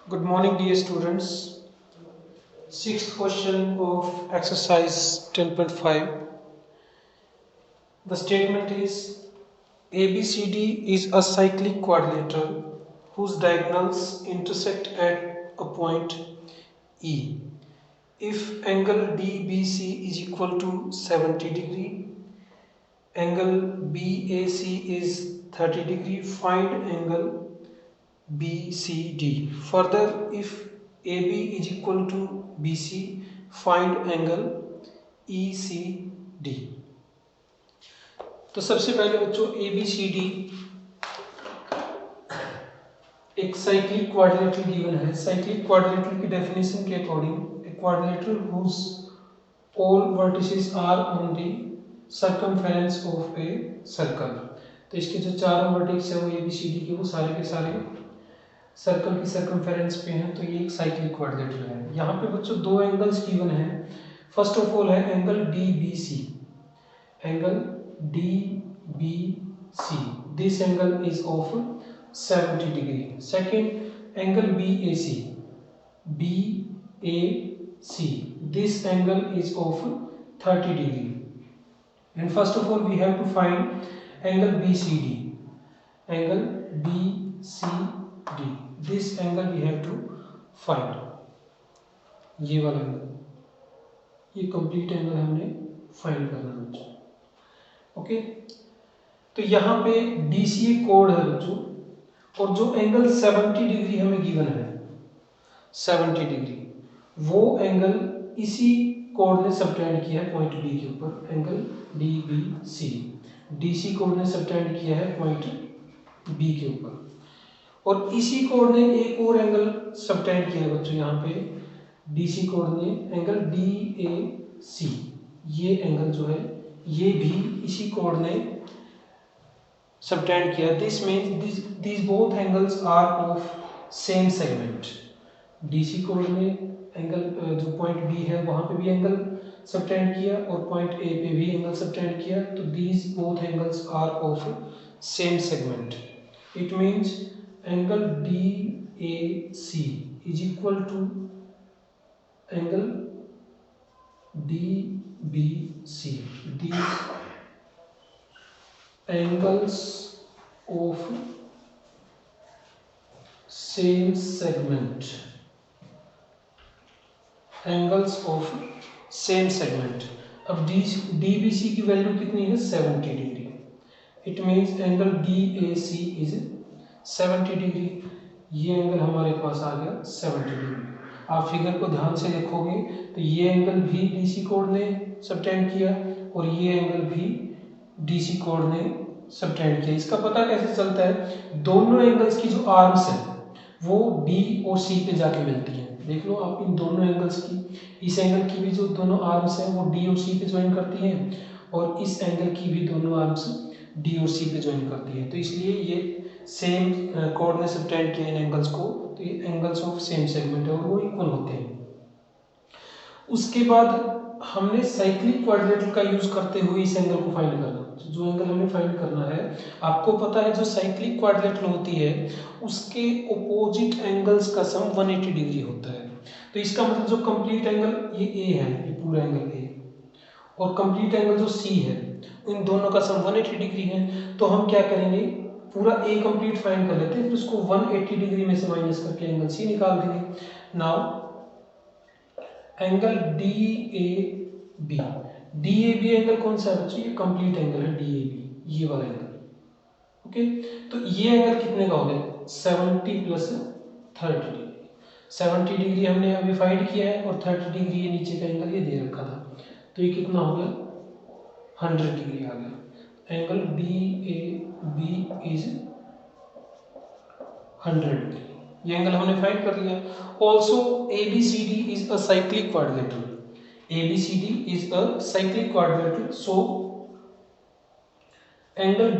Good morning, dear students. Sixth question of exercise 10.5. The statement is ABCD is a cyclic quadrilateral whose diagonals intersect at a point E. If angle DBC is equal to 70 degree, angle BAC is 30 degree, find angle BCD. Further, if AB is equal to BC, find angle ECD. तो सबसे पहले बच्चों ABCD एक cyclic quadrilateral given है। Cyclic quadrilateral की definition के according a quadrilateral whose all vertices are on the circumference of a circle. तो इसके जो चारों वर्टेक्स है वो ABCD के वो सारे के सारे सर्कल की सर्कमफेरेंस पे हैं, तो ये एक साइक्लिक क्वाड्रिलेटरल है। यहाँ पे बच्चों दो एंगल्स गिवन हैं। फर्स्ट ऑफ ऑल है angle DBC, angle DBC, this angle is of 70 degree. Second angle BAC, BAC, this angle is of 30 degree. And first of all we have to find angle BCD, angle BCD, this angle we have to find। ये वाला angle, ये complete angle हमने find करना है बच्चों। Okay, तो यहाँ पे DCA कोड है बच्चों, और जो एंगल 70 डिग्री हमें गिवन है 70 डिग्री, वो एंगल इसी कोड ने सबटेंड किया है पॉइंट बी के ऊपर, एंगल DBC। DC कोड ने सबटेंड किया है पॉइंट बी के ऊपर, और इसी कोड ने एक और एंगल सबटेंड किया है बच्चों। यहाँ पे DC कोड ने एंगल DAC, ये एंगल जो है ये भी इसी कोड ने सबटेंड किया। This means this both angles are of same segment. DC कोड ने एंगल जो पॉइंट बी है वहां पे भी एंगल सबटेंड किया और पॉइंट ए पे भी एंगल सबटेंड किया, तो these both angles are of same segment. It means angle DAC is equal to angle DBC. These angles of same segment, angles of same segment। अब DBC की value कितनी है 70 degree. It means angle DAC is 70 degree. ये angle हमारे पास आ गया 70 degree. आप figure को ध्यान से देखोगे तो ये एंगल भी DC कोड ने सबटेंड किया और ये एंगल भी DC कोड ने सबटेंड किया। इसका पता कैसे चलता है, दोनों एंगल्स की जो आर्म्स है वो D और C पे जाके मिलती हैं। देख लो आप इन दोनों एंगल्स की, इस एंगल की भी जो दोनों आर्म्स हैं वो D और C पे ज्वाइन करती हैं, और इस एंगल की भी दोनों आर्म्स D और C पे ज्वाइन करती है। तो इसलिए ये सेम कोड ने सबटेंड किया इन एंगल्स को, तो ये एंगल्स ऑफ सेम सेगमेंट है और वो इक्वल होते हैं। उसके बाद हमने साइक्लिक क्वाड्रिलेटरल का यूज करते हुए इस एंगल को फाइंड करना। तो जो एंगल हमें फाइंड करना है, आपको पता है जो साइक्लिक क्वाड्रिलेटरल होती है उसके ऑपोजिट एंगल्स का सम 180 डिग्री होता है। तो इसका मतलब जो कंप्लीट एंगल ये A है, ये पूरा एंगल A, और कंप्लीट एंगल जो C है, इन दोनों का सम 180 डिग्री है। तो हम क्या करेंगे, पूरा A कंप्लीट फाइंड कर लेते हैं, फिर उसको 180 डिग्री में से माइनस करके एंगल C निकाल देंगे। Now angle DAB, DAB angle कौन सा है बच्चों, ये कंप्लीट एंगल है DAB, ये वाला एंगल। ओके, तो ये एंगल कितने का हो गया 70 प्लस 30 डिग्री। 70 डिग्री हमने अभी फाइंड किया है और 30 डिग्री ये नीचे का एंगल ये दे रखा था, तो ये कितना हो गया 100 डिग्री आ गया। एंगल DAB इज 100 डिग्री, ये एंगल हमने फाइंड कर लिया। Also ABCD is a cyclic quadrilateral, ABCD is a cyclic quadrilateral, so angle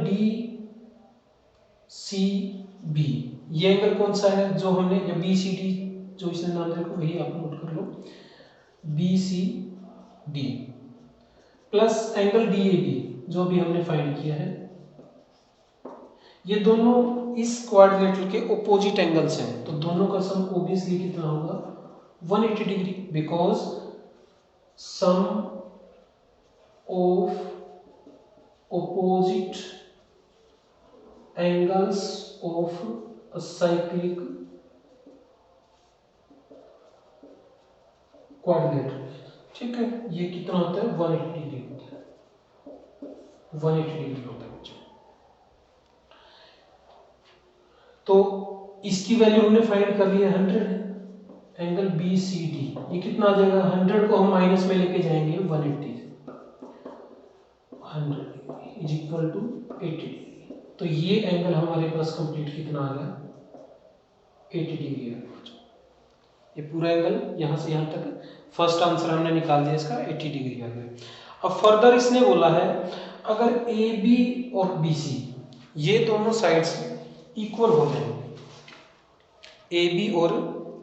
DCB, ये एंगल कौन सा है जो हमने, या BCD जो इसने नाम देखो वही आप नोट कर लो, BCD प्लस एंगल DAB जो भी हमने फाइंड किया है, ये दोनों इस क्वाड्रिलेटरल के ऑपोजिट एंगल्स हैं, तो दोनों का सम ऑब्वियसली कितना होगा 180 degree, because sum of opposite angles of a cyclic quadrilateral। ठीक है, ये कितना होता है 180 डिग्री होता है, 180 डिग्री होता है बच्चों। तो इसकी वैल्यू हमने फाइंड कर लिया 100 है, एंगल बी सी डी ये कितना आ जाएगा, 100 को हम माइनस में लेके जाएंगे 180 100 इज इक्वल टू 80। तो ये एंगल हमारे पास कंप्लीट कितना आ गया 80 डिग्री है। ये पूरा एंगल यहाँ से यहाँ तक फर्स्ट आंसर हमने निकाल दिया इसका 80 डिग्री आ गया। अब फर्दर इसने बोला है अगर ए बी और बी सी ये दोनों साइड्स इक्वल हो जाए, ए बी और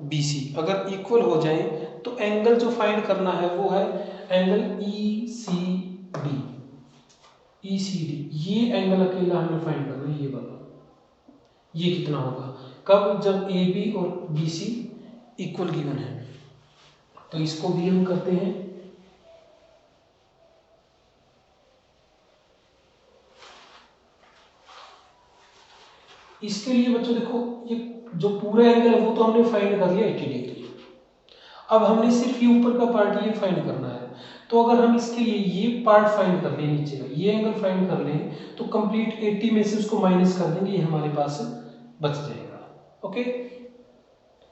बी सी अगर इक्वल हो जाए तो एंगल जो फाइंड करना है वो है एंगल ई सी डी। ई सी डी ये एंगल अकेला हमें फाइंड करना है, ये वाला ये कितना होगा कब, जब ए बी और बी सी इक्वल गिवन है। तो इसको भी हम करते हैं, इसके लिए बच्चों देखो ये जो पूरा एंगल है वो तो हमने फाइंड कर लिया 80 डिग्री। अब हमने सिर्फ ये ऊपर का पार्ट ये फाइंड करना है। तो अगर हम इसके लिए ये पार्ट फाइंड कर लें, नीचे का ये एंगल फाइंड कर लें तो कंप्लीट 80 में से उसको माइनस कर देंगे, ये हमारे पास बच जाएगा। ओके,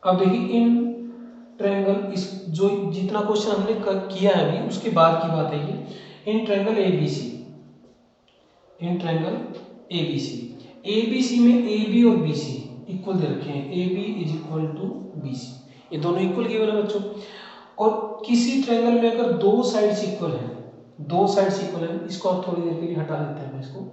अब देखिए इन ट्रायंगल इस जो जितना क्वेश्चन हमने किया है अभी उसके बाद की बात है ये, in triangle ABC, in triangle ABC, ABC में ए बी और बी सी इक्वल दे रखे हैं, A B is equal to B C, ये दोनों इक्वल गिवन है बच्चों। और किसी ट्रायंगल में अगर दो साइड्स इक्वल हैं, दो साइड्स इक्वल हैं, इसको आप थोड़ी देर के लिए हटा देते हैं इसको,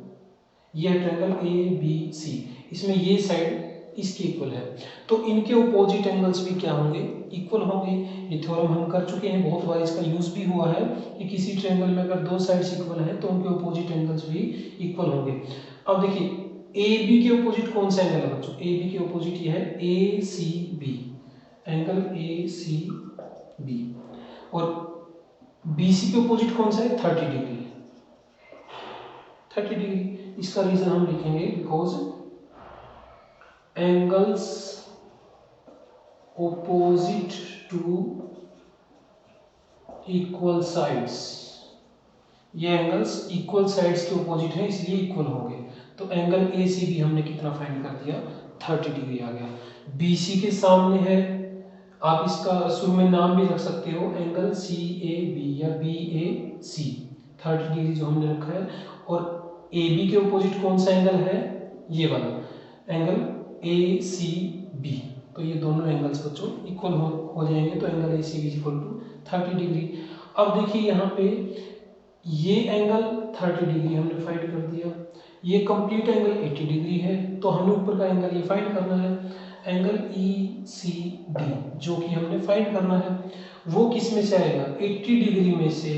ये है ट्रायंगल ए बी सी, इसमें ये साइड इसके इक्वल है तो इनके ऑपोजिट एंगल्स भी क्या होंगे इक्वल होंगे। ये थ्योरम हम कर चुके हैं, बहुत बार इसका यूज भी हुआ है कि किसी ट्रायंगल में अगर दो साइड्स इक्वल हैं तो उनके ऑपोजिट एंगल्स भी इक्वल होंगे। अब देखिए ए बी के ऑपोजिट कौन सा एंगल है बच्चों, ए बी के ऑपोजिट ये है A C B, angle A C B, और बी सी के ऑपोजिट कौन सा है 30 डिग्री, 30 डिग्री। इसका रीजन हम लिखेंगे because angles opposite to equal sides, ये एंगल्स इक्वल साइड्स के ऑपोजिट है इसलिए इक्वल होंगे। तो एंगल ए सी बी हमने कितना फाइंड कर दिया 30 डिग्री आ गया। बी सी के सामने है, आप इसका शुरू में नाम भी रख सकते हो एंगल सी ए बी या बी ए सी, 30 डिग्री जो हमने रखा है। और ए बी के ऑपोजिट कौन सा एंगल है, ये वाला एंगल ए सी बी, तो ये दोनों एंगल्स बच्चों इक्वल हो जाएंगे, तो angle A C B equal to 30 degree. अब देखिए यहाँ पे ये एंगल 30 डिग्री हमने फाइंड कर दिया, ये कंप्लीट एंगल 80 डिग्री है, तो हमें ऊपर का एंगल ये फाइंड करना है, एंगल ई सी डी जो कि हमने फाइंड करना है वो किस में से आएगा 80 डिग्री में से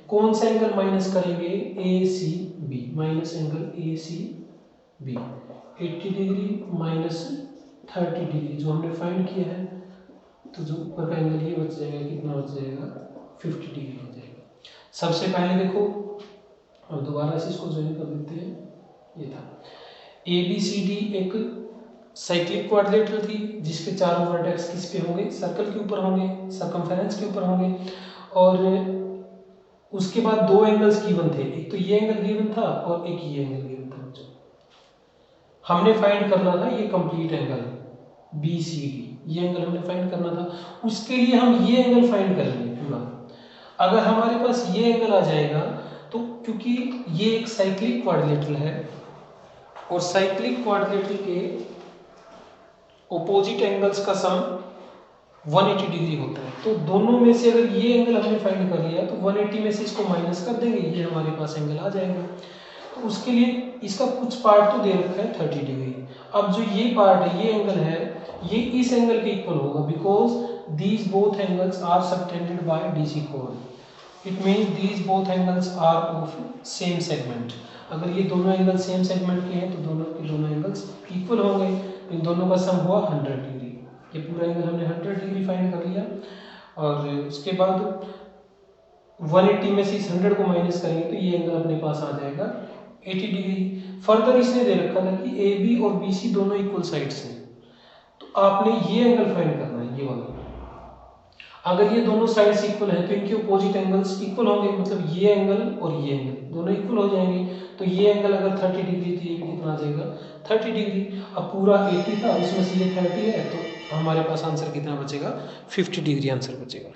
कौन सा एंगल माइनस करेंगे A C B, minus angle A C B, 80 degree minus 30 degree जो हमने फाइंड किया है, तो जो ऊपर का एंगल ये बच जाएगा, कितना बच जाएगा 50 डिग्री हो जाएगा। सबसे पहले देखो, अब दोबारा से इसको ज्वाइन कर देते हैं, ये था ए बी सी डी एक साइक्लिक क्वाड्रिलेटरल थी जिसके चारों वर्टेक्स किस पे होंगे, सर्कल के ऊपर होंगे, सर्कमफेरेंस के ऊपर होंगे, और उसके बाद दो एंगल्स गिवन थे, एक तो ये एंगल गिवन था और एक ये एंगल गिवन था। बच्चों हमने फाइंड करना था ये complete angle B C D, ये एंगल हमने फाइंड करना था, उसके लिए हम ये एंगल फाइंड करेंगे पूरा। अगर हमारे पास ये एंगल आ जाएगा तो क्योंकि ये एक साइक्लिक क्वाड्रिलेटरल है और साइक्लिक क्वाड्रिलेटरल के ऑपोजिट एंगल्स का सम 180 डिग्री होता है, तो दोनों में से अगर ये एंगल हमने फाइंड कर लिया तो 180 में से इसको माइनस कर देंगे, ये हमारे पास एंगल आ जाएगा। तो उसके लिए इसका कुछ पार्ट तो दे रखा है 30 डिग्री। अब जो ये पार्ट है, ये एंगल है, ये इस एंगल के इक्वल होगा because these both angles are subtended by DC chord. It means these both angles are of same segment. अगर ये दोनों एंगल सेम सेगमेंट के हैं तो दोनों के दोनों एंगल्स इक्वल होंगे। इन दोनों का सम हुआ 100 डिग्री। ये पूरा एंगल हमने 100 डिग्री फाइंड कर लिया। और उसके बाद 180 में से इस 100 को माइनस करेंगे तो ये एंगल अपने पास आ जाएगा 80 डिग्री। फर्दर इसने दे रखा था कि ए बी और बी सी दोनों इक्वल साइड्स हैं, तो आपने ये एंगल फाइंड करना है, ये वाला। अगर ये दोनों साइड्स इक्वल हैं तो इनके अपोजिट एंगल्स इक्वल होंगे, मतलब ये एंगल और ये एंगल दोनों इक्वल हो जाएंगे। तो ये एंगल अगर 30 डिग्री तो ये भी कितना आ जाएगा 30 डिग्री। अब पूरा 80 था, उसमें से ये 30 है, तो हमारे पास आंसर कितना बचेगा 50 डिग्री आंसर बचेगा।